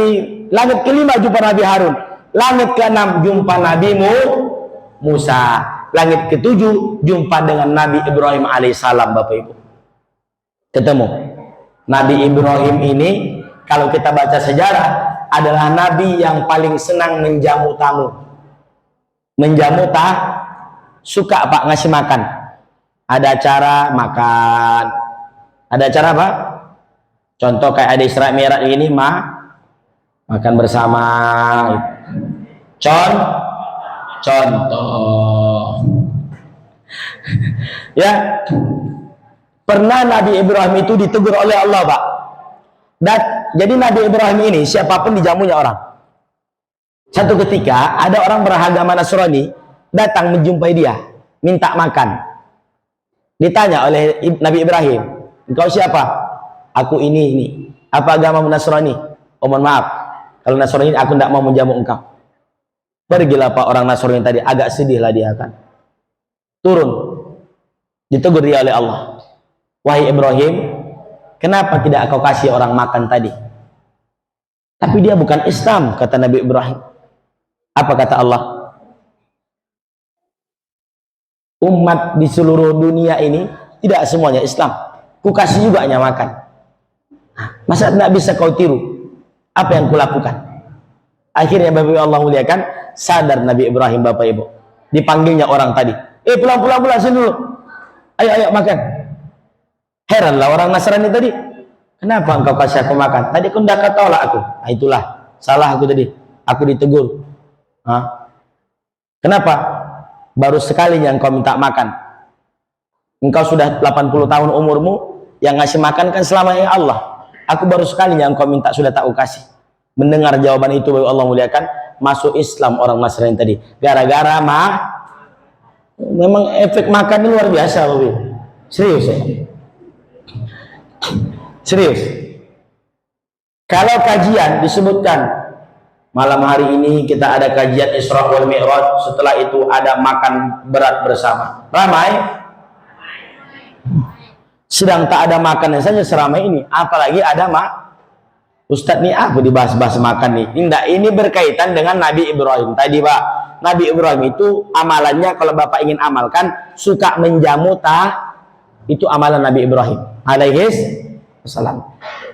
langit kelima jumpa Nabi Harun, langit keenam jumpa Nabi Musa, langit ketujuh jumpa dengan Nabi Ibrahim alaihissalam. Bapak Ibu, ketemu Nabi Ibrahim ini, kalau kita baca sejarah, adalah Nabi yang paling senang menjamu tamu. Menjamu suka Pak ngasih makan. Ada acara makan, ada acara apa? Contoh kayak ada Isra Mi'raj ini makan bersama. Contoh. Ya, pernah Nabi Ibrahim itu ditegur oleh Allah, Pak. Jadi Nabi Ibrahim ini siapapun dijamunya orang. Satu ketika ada orang beragama Nasrani datang menjumpai dia, minta makan. Ditanya oleh Nabi Ibrahim, engkau siapa? Aku ini. Apa agama Nasrani? Oh, mohon maaf, kalau Nasrani aku tidak mau menjamu engkau. Pergilah Pak orang Nasrani tadi, agak sedih lah dia kan. Turun, ditegur dia oleh Allah. Wahai Ibrahim, kenapa tidak kau kasih orang makan tadi? Tapi dia bukan Islam, kata Nabi Ibrahim. Apa kata Allah? Umat di seluruh dunia ini tidak semuanya Islam. Ku kasih juga hanya makan. Masa tidak bisa kau tiru apa yang kulakukan? Akhirnya Bapak Ibu Allah muliakan, sadar Nabi Ibrahim, Bapak Ibu. Dipanggilnya orang tadi. Pulang sini dulu. Ayo makan. Heranlah orang Nasrani tadi. Kenapa engkau kasih aku makan? Tadi kau tidak tolak aku. Nah, itulah salah aku tadi. Aku ditegur. Kenapa? Baru sekali yang kau minta makan. Engkau sudah 80 tahun umurmu, yang ngasih makan kan selamanya Allah. Aku baru sekali yang kau minta sudah tak aku kasih. Mendengar jawaban itu Allah muliakan, masuk Islam orang Nasrani tadi. Gara-gara memang efek makan ini luar biasa, Bapak. Serius ya? Serius. Kalau kajian disebutkan malam hari ini kita ada kajian Isra wal Mi'raj, setelah itu ada makan berat bersama. Ramai. Sedang tak ada makanan saja seramai ini, apalagi ada Ustadz nih aku dibahas-bahas makan nih. Ini berkaitan dengan Nabi Ibrahim tadi, Pak. Nabi Ibrahim itu amalannya kalau Bapak ingin amalkan, suka menjamu itu amalan Nabi Ibrahim alaihissalam.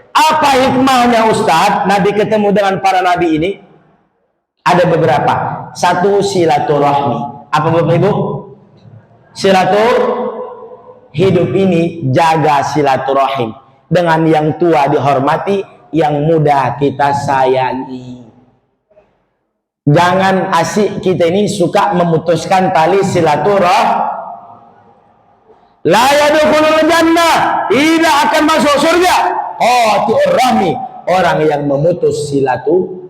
Apa hikmahnya Ustadz Nabi ketemu dengan para nabi ini? Ada beberapa. Satu, silaturahmi. Apa Bapak Ibu? Hidup ini jaga silaturahim. Dengan yang tua dihormati, yang muda kita sayangi. Jangan asik kita ini suka memutuskan tali silaturahim. La yadkhulul jannah, tidak akan masuk surga. Qati'ur rahmi, orang yang memutus silaturahim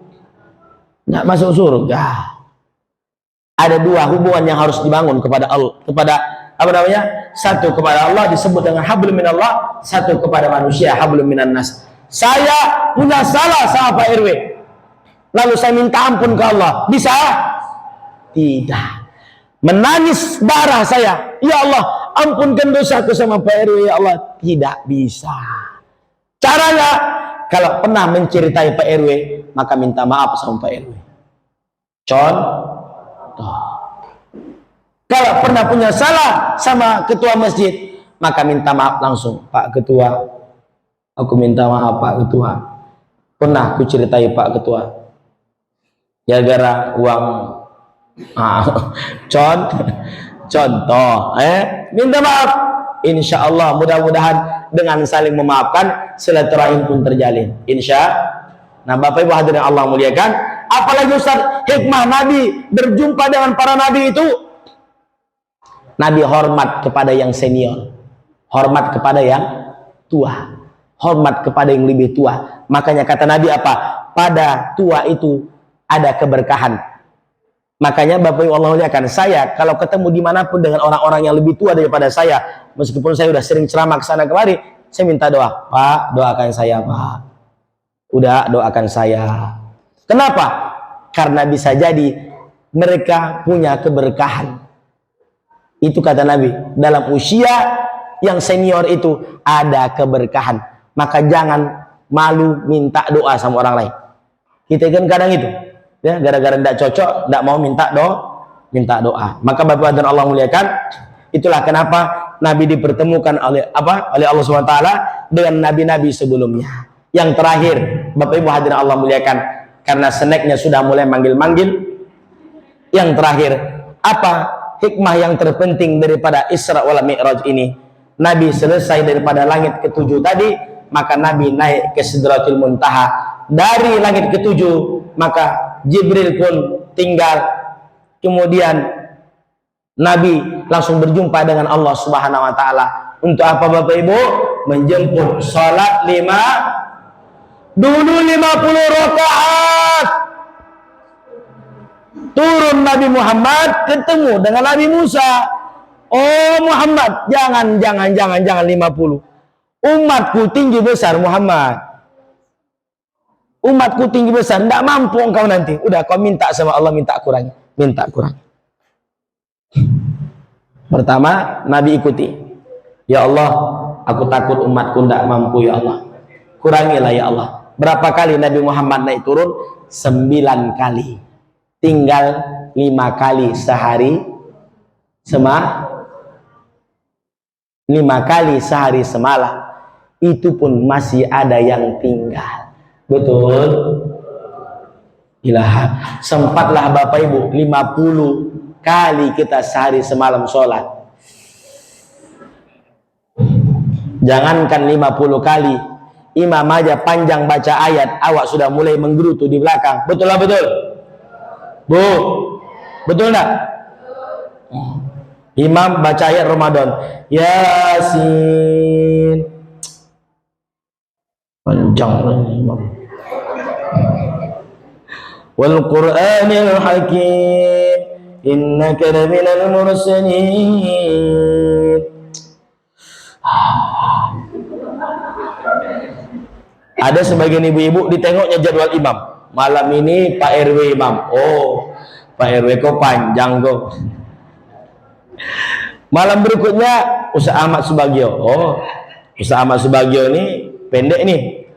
nggak masuk surga. Ada dua hubungan yang harus dibangun kepada Allah, satu kepada Allah disebut dengan hablum minallah, satu kepada manusia hablum minan nas. Saya punya salah sama Pak RW, lalu saya minta ampun ke Allah, bisa? Tidak. Menangis darah saya, ya Allah ampunkan dosaku sama Pak RW, ya Allah, tidak bisa. Caranya, kalau pernah menceritai Pak RW, maka minta maaf sama Pak RW. Contoh. Kalau pernah punya salah sama ketua masjid, maka minta maaf langsung. Pak Ketua, aku minta maaf Pak Ketua. Pernah aku ceritai Pak Ketua, gara-gara uang. Contoh. Minta maaf. Insya Allah mudah-mudahan dengan saling memaafkan silaturahim pun terjalin. Nah Bapak Ibu hadirin Allah muliakan, apalagi Ustaz hikmah Nabi berjumpa dengan para nabi itu, Nabi hormat kepada yang senior, hormat kepada yang tua, hormat kepada yang lebih tua. Makanya kata Nabi apa? Pada tua itu ada keberkahan. Makanya Bapak Ibu Allah muliakan, saya kalau ketemu dimanapun dengan orang-orang yang lebih tua daripada saya, meskipun saya udah sering ceramah ke sana kemari, saya minta doa, Pak, doakan saya, Pak. Udah, doakan saya. Kenapa? Karena bisa jadi mereka punya keberkahan. Itu kata Nabi, dalam usia yang senior itu ada keberkahan. Maka jangan malu minta doa sama orang lain. Kita kan kadang itu, ya, gara-gara tidak cocok, tidak mau minta doa. Maka Bapak dan Allah muliakan, itulah kenapa Nabi dipertemukan oleh Allah SWT dengan nabi-nabi sebelumnya. Yang terakhir, Bapak Ibu hadirin Allah muliakan, karena snacknya sudah mulai manggil-manggil. Yang terakhir, apa hikmah yang terpenting daripada Isra wal Mi'raj ini? Nabi selesai daripada langit ketujuh tadi, maka Nabi naik ke Sidratul Muntaha. Dari langit ketujuh, maka Jibril pun tinggal. Kemudian Nabi langsung berjumpa dengan Allah Subhanahu wa taala. Untuk apa Bapak Ibu? Menjemput salat 50 rakaat. Turun Nabi Muhammad ketemu dengan Nabi Musa. Oh Muhammad, jangan 50. Umatku tinggi besar Muhammad. Umatku tinggi besar, tidak mampu engkau nanti. Udah kau minta sama Allah, minta kurang. Pertama, Nabi ikuti. Ya Allah, aku takut umatku tidak mampu ya Allah. Kurangilah ya Allah. Berapa kali Nabi Muhammad naik turun? 9 kali. Tinggal 5 kali sehari 5 kali sehari semalam. Itu pun masih ada yang tinggal. Betul? Ilah, sempatlah Bapak Ibu 50 kali kita sehari semalam sholat. Jangankan 50 kali, imam aja panjang baca ayat, awak sudah mulai menggerutu di belakang. Betul lah betul? Bu, betul enggak? Imam baca ayat Ramadan, Yasin, panjang imam. Wal Qur'anil Hakim, innaka laminal mursalin. Ada sebagian ibu-ibu ditengoknya jadwal imam. Malam ini Pak RW imam. Oh, Pak RW kok panjang kok. Malam berikutnya Ustaz Ahmad Subagio. Oh, Ustaz Ahmad Subagio ini pendek nih.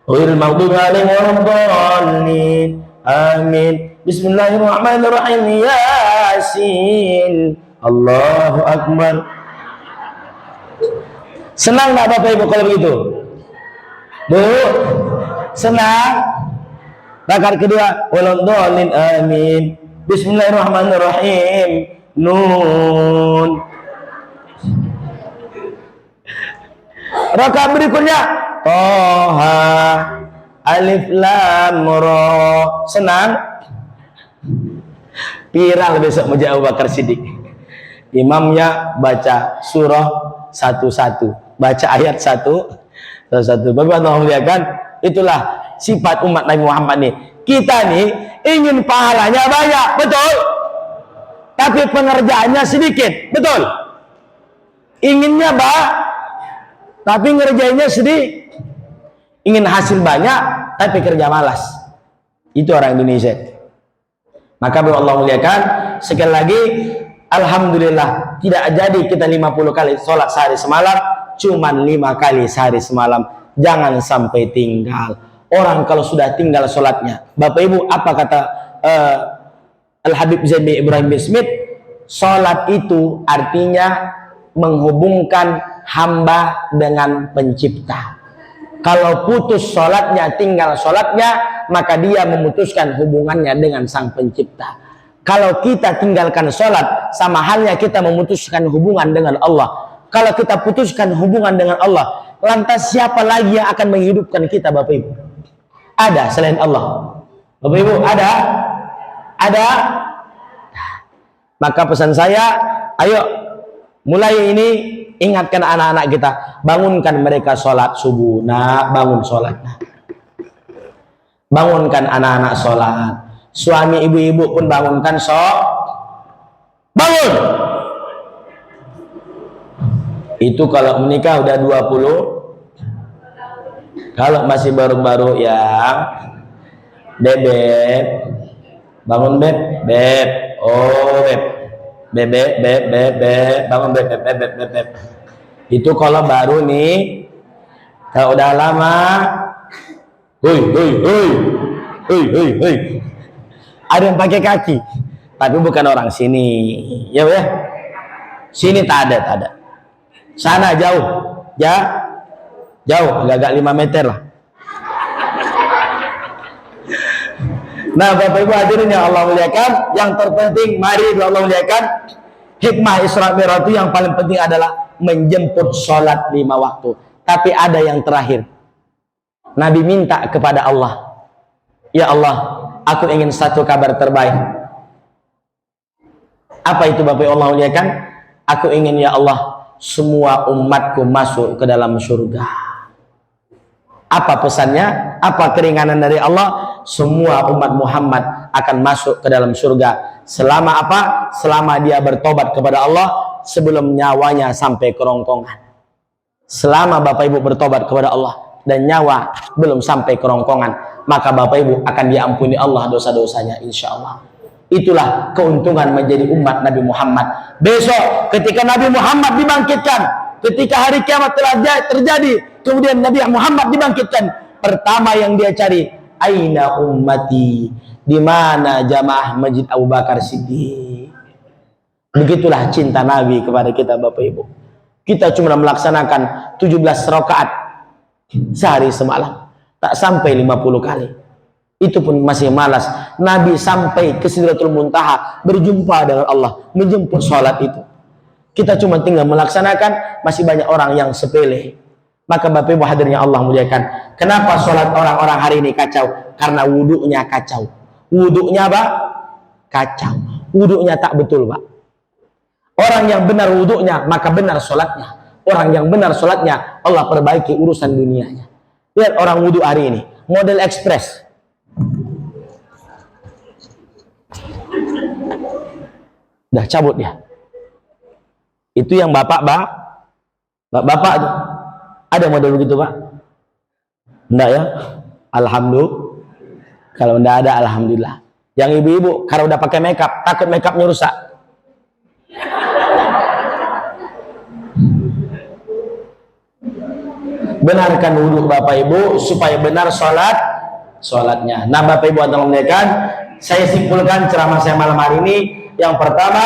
Ghairil maghdubi alaihim waladdallin. Amin. Bismillahirrahmanirrahim. Yasin. Allahu Akbar. Senang nggak Bapak Ibu kalau begitu? Bu, senang? Rakaat kedua, waladdallin. Amin. Bismillahirrahmanirrahim. Nun. Rakaat berikutnya, Toha, Alif Lam Ra. Senang? Viral besok Masjid Abu Bakar Siddiq. Imamnya baca surah satu-satu, baca ayat satu-satu. Bapak Allah muliakan, itulah sifat umat Nabi Muhammad nih. Kita nih ingin pahalanya banyak, betul? Tapi pengerjaannya sedikit, betul? Inginnya tapi ngerjainnya sedikit. Ingin hasil banyak, tapi kerja malas. Itu orang Indonesia. Maka Bapak Allah muliakan, sekali lagi, alhamdulillah tidak jadi kita 50 kali sholat sehari semalam, cuman 5 kali sehari semalam. Jangan sampai tinggal. Orang kalau sudah tinggal sholatnya, Bapak Ibu, apa kata Al-Habib Zain bin Ibrahim bin Smith? Sholat itu artinya menghubungkan hamba dengan pencipta. Kalau putus sholatnya, tinggal sholatnya, maka dia memutuskan hubungannya dengan sang pencipta. Kalau kita tinggalkan sholat, sama halnya kita memutuskan hubungan dengan Allah. Kalau kita putuskan hubungan dengan Allah, lantas siapa lagi yang akan menghidupkan kita Bapak Ibu? Ada selain Allah? Bapak Ibu, ada? Ada? Maka pesan saya, ayo mulai ini ingatkan anak-anak kita, bangunkan mereka sholat subuh. Nah, bangun sholat. Nah, bangunkan anak-anak sholat. Suami ibu-ibu pun bangunkan bangun. Itu kalau menikah udah 20. Kalau masih baru-baru yang bebek, bangun beb, oh beb, bangun beb. Itu kalau baru nih. Kalau udah lama, hoi. Ada yang pakai kaki, tapi bukan orang sini, ya. Sini tak ada. Sana jauh, agak 5 meter lah. Nah, Bapak Ibu hadirin yang Allah muliakan, yang terpenting, mari Allah muliakan, hikmah Isra Mi'raj itu yang paling penting adalah menjemput sholat 5 waktu. Tapi ada yang terakhir, Nabi minta kepada Allah, ya Allah, aku ingin satu kabar terbaik. Apa itu Bapak Ibu Allah muliakan? Aku ingin, ya Allah, semua umatku masuk ke dalam surga. Apa pesannya? Apa keringanan dari Allah? Semua umat Muhammad akan masuk ke dalam surga. Selama apa? Selama dia bertobat kepada Allah sebelum nyawanya sampai kerongkongan. Selama Bapak Ibu bertobat kepada Allah dan nyawa belum sampai kerongkongan, maka Bapak Ibu akan diampuni Allah dosa-dosanya, insya Allah. Itulah keuntungan menjadi umat Nabi Muhammad. Besok ketika Nabi Muhammad dibangkitkan, ketika hari kiamat telah terjadi, kemudian Nabi Muhammad dibangkitkan, pertama yang dia cari, aina ummati, di mana jamaah Masjid Abu Bakar Siddiq. Begitulah cinta Nabi kepada kita Bapak Ibu. Kita cuma melaksanakan 17 rakaat sehari semalam, tak sampai 50 kali. Itu pun masih malas. Nabi sampai ke Sidratul Muntaha, berjumpa dengan Allah, menjemput sholat itu. Kita cuma tinggal melaksanakan, masih banyak orang yang sepele. Maka Bapak Ibu hadirnya Allah muliakan, kenapa sholat orang-orang hari ini kacau? Karena wudhunya kacau. Wudhunya Pak kacau. Wudhunya tak betul Pak. Orang yang benar wudhunya, maka benar sholatnya. Orang yang benar sholatnya, Allah perbaiki urusan dunianya. Lihat orang wudhu hari ini, model ekspres. Dah cabut dia. Itu yang bapak tuh. Ada model begitu Pak? Enggak ya? Alhamdulillah. Kalau enggak ada, alhamdulillah. Yang ibu-ibu kalau udah pakai makeup, takut makeupnya rusak. Benarkan wudhu Bapak Ibu supaya benar sholatnya. Nah Bapak Ibu yang memuliakan, saya simpulkan ceramah saya malam hari ini. Yang pertama,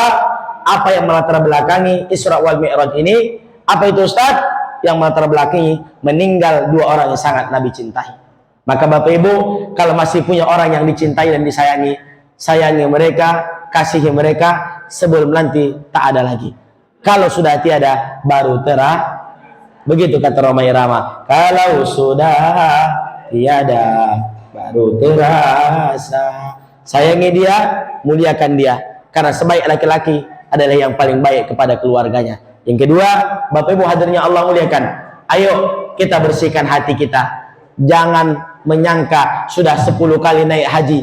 apa yang melatar belakangi Isra wal Mi'raj ini? Apa itu Ustaz? Yang melatar belakangi meninggal 2 orang yang sangat Nabi cintai. Maka Bapak Ibu, kalau masih punya orang yang dicintai dan disayangi, sayangi mereka, kasihi mereka sebelum nanti tak ada lagi. Kalau sudah tiada, baru terah. Begitu kata Roma Irama, kalau sudah tiada, baru terasa. Sayangi dia, muliakan dia. Karena sebaik laki-laki adalah yang paling baik kepada keluarganya. Yang kedua, Bapak Ibu hadirnya Allah muliakan, ayo kita bersihkan hati kita. Jangan menyangka sudah 10 kali naik haji,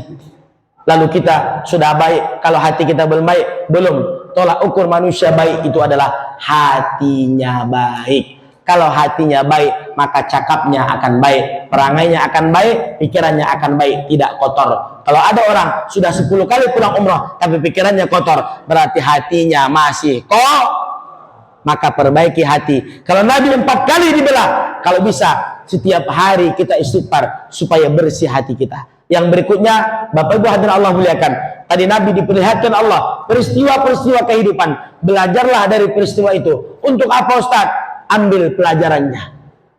lalu kita sudah baik. Kalau hati kita belum baik, belum. Tolak ukur manusia baik itu adalah hatinya baik. Kalau hatinya baik, maka cakapnya akan baik, perangainya akan baik, pikirannya akan baik, tidak kotor. Kalau ada orang sudah 10 kali pulang umrah, tapi pikirannya kotor, berarti hatinya masih maka perbaiki hati. Kalau Nabi 4 kali dibelah, kalau bisa setiap hari kita istighfar supaya bersih hati kita. Yang berikutnya, Bapak Ibu hadirin Allah muliakan, tadi Nabi diperlihatkan Allah peristiwa-peristiwa kehidupan. Belajarlah dari peristiwa itu. Untuk apa Ustaz? Ambil pelajarannya.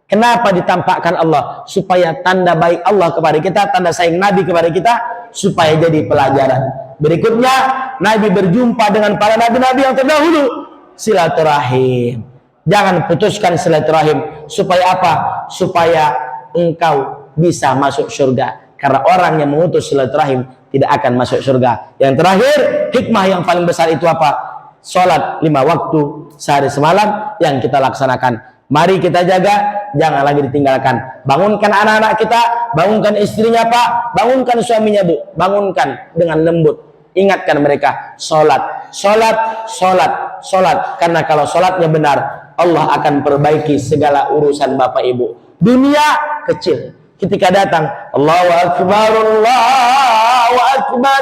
Kenapa ditampakkan Allah? Supaya tanda baik Allah kepada kita, tanda sayang Nabi kepada kita, supaya jadi pelajaran. Berikutnya, Nabi berjumpa dengan para nabi-nabi yang terdahulu. Silaturahim. Jangan putuskan silaturahim. Supaya apa? Supaya engkau bisa masuk surga. Karena orang yang memutus silaturahim tidak akan masuk surga. Yang terakhir, hikmah yang paling besar itu apa? sholat 5 waktu sehari semalam yang kita laksanakan. Mari kita jaga, jangan lagi ditinggalkan. Bangunkan anak-anak kita, bangunkan istrinya Pak, bangunkan suaminya Bu, bangunkan dengan lembut. Ingatkan mereka, sholat, sholat, sholat, sholat. Karena kalau sholatnya benar, Allah akan perbaiki segala urusan Bapak Ibu. Dunia kecil. Ketika datang, Allahu Akbar, Allahu Akbar.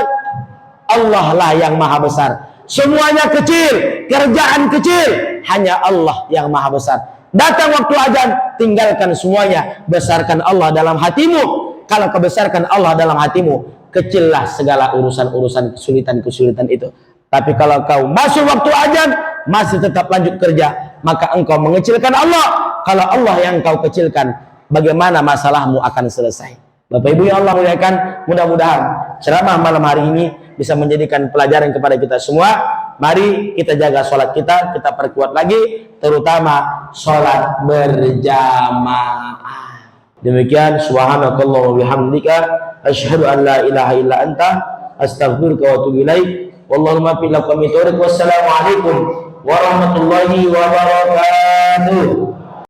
Allah lah yang maha besar. Semuanya kecil, kerjaan kecil, hanya Allah yang maha besar. Datang waktu azan, tinggalkan semuanya, besarkan Allah dalam hatimu. Kalau kebesarkan Allah dalam hatimu, kecillah segala urusan-urusan kesulitan-kesulitan itu. Tapi kalau kau masuk waktu azan, masih tetap lanjut kerja, maka engkau mengecilkan Allah. Kalau Allah yang kau kecilkan, bagaimana masalahmu akan selesai? Bapak Ibu yang Allah muliakan, mudah-mudahan ceramah malam hari ini bisa menjadikan pelajaran kepada kita semua. Mari kita jaga sholat kita perkuat lagi, terutama sholat berjamaah. Demikian, subhanakallah wa bihamdika, asyhadu an la ilaha illa anta, astaghfiruka wa atubu ilaik. Wallahumma fil aqwami tariq. Wassalamualaikum warahmatullahi wabarakatuh.